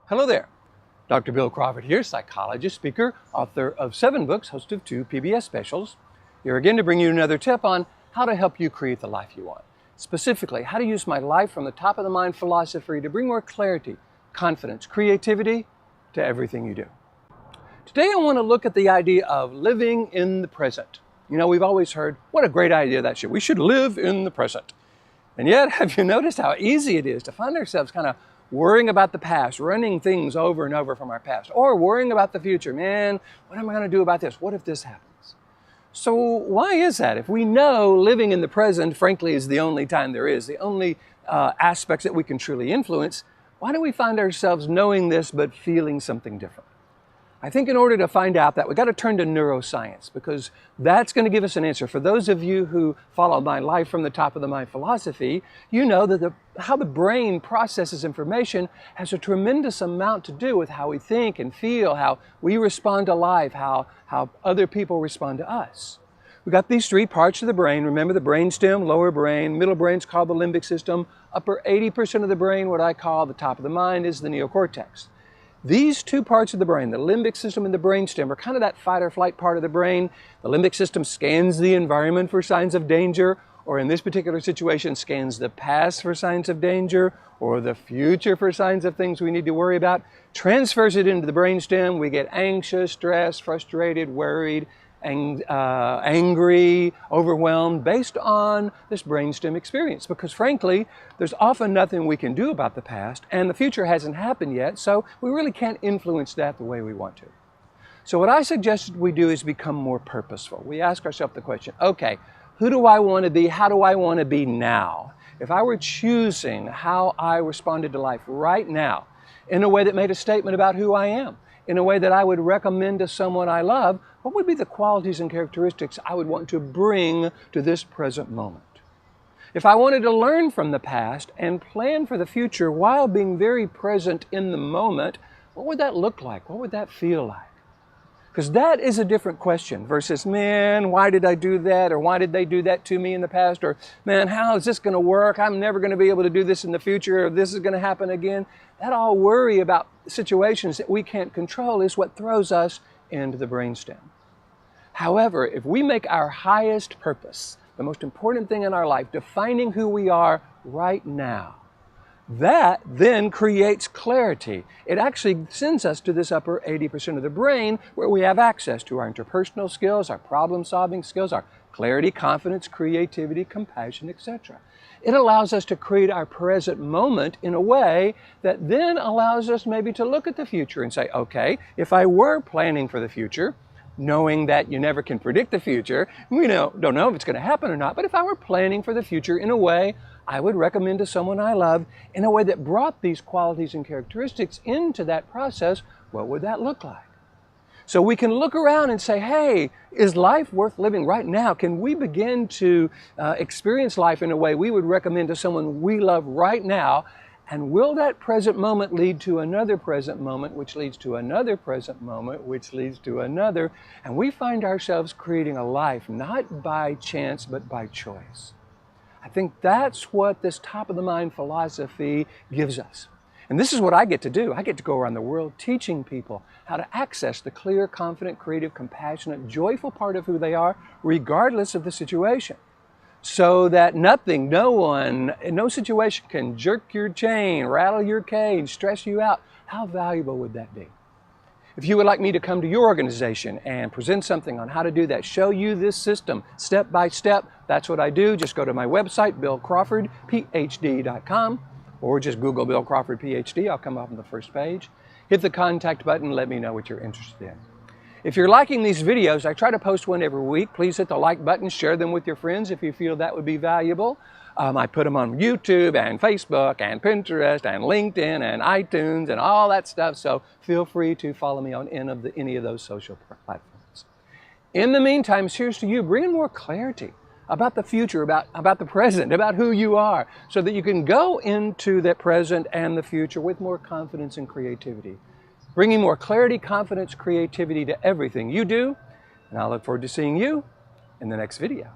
Hello there. Dr. Bill Crawford here, psychologist, speaker, author of 7 books, host of 2 PBS specials. Here again to bring you another tip on how to help you create the life you want. Specifically, how to use my life from the top of the mind philosophy to bring more clarity, confidence, creativity to everything you do. Today I want to look at the idea of living in the present. You know, we've always heard, what a great idea that should. We should live in the present. And yet, have you noticed how easy it is to find ourselves kind of worrying about the past, running things over and over from our past, or worrying about the future? Man, what am I going to do about this? What if this happens? So why is that? If we know living in the present, frankly, is the only time there is, the only aspects that we can truly influence, why do we find ourselves knowing this but feeling something different? I think in order to find out that, we've got to turn to neuroscience, because that's going to give us an answer. For those of you who follow my life from the top of the mind philosophy, you know that how the brain processes information has a tremendous amount to do with how we think and feel, how we respond to life, how other people respond to us. We've got these 3 parts of the brain. Remember, the brainstem, lower brain, middle brain's called the limbic system, upper 80% of the brain, what I call the top of the mind, is the neocortex. These 2 parts of the brain, the limbic system and the brainstem, are kind of that fight or flight part of the brain. The limbic system scans the environment for signs of danger, or in this particular situation, scans the past for signs of danger, or the future for signs of things we need to worry about, transfers it into the brainstem. We get anxious, stressed, frustrated, worried, angry, overwhelmed, based on this brainstem experience. Because frankly, there's often nothing we can do about the past, and the future hasn't happened yet, so we really can't influence that the way we want to. So what I suggested we do is become more purposeful. We ask ourselves the question, okay, who do I want to be? How do I want to be now? If I were choosing how I responded to life right now, in a way that made a statement about who I am, in a way that I would recommend to someone I love, what would be the qualities and characteristics I would want to bring to this present moment? If I wanted to learn from the past and plan for the future while being very present in the moment, what would that look like? What would that feel like? Because that is a different question versus, man, why did I do that? Or why did they do that to me in the past? Or, man, how is this going to work? I'm never going to be able to do this in the future, or this is going to happen again. That all worry about situations that we can't control is what throws us into the brainstem. However, if we make our highest purpose, the most important thing in our life, defining who we are right now, that then creates clarity. It actually sends us to this upper 80% of the brain where we have access to our interpersonal skills, our problem-solving skills, our clarity, confidence, creativity, compassion, etc. It allows us to create our present moment in a way that then allows us maybe to look at the future and say, okay, if I were planning for the future, knowing that you never can predict the future, we don't know if it's going to happen or not, but if I were planning for the future in a way I would recommend to someone I love, in a way that brought these qualities and characteristics into that process, what would that look like? So we can look around and say, hey, is life worth living right now? Can we begin to experience life in a way we would recommend to someone we love right now? And will that present moment lead to another present moment, which leads to another present moment, which leads to another? And we find ourselves creating a life not by chance, but by choice. I think that's what this top of the mind philosophy gives us. And this is what I get to do. I get to go around the world teaching people how to access the clear, confident, creative, compassionate, joyful part of who they are, regardless of the situation. So that nothing, no one, no situation can jerk your chain, rattle your cage, stress you out. How valuable would that be? If you would like me to come to your organization and present something on how to do that, show you this system step by step, that's what I do. Just go to my website, billcrawfordphd.com, or just Google Bill Crawford PhD. I'll come up on the first page. Hit the contact button and let me know what you're interested in. If you're liking these videos, I try to post one every week. Please hit the like button, share them with your friends if you feel that would be valuable. I put them on YouTube and Facebook and Pinterest and LinkedIn and iTunes and all that stuff, so feel free to follow me on any of those social platforms. In the meantime, here's to you, bringing more clarity about the future, about the present, about who you are, so that you can go into the present and the future with more confidence and creativity. Bringing more clarity, confidence, creativity to everything you do, and I look forward to seeing you in the next video.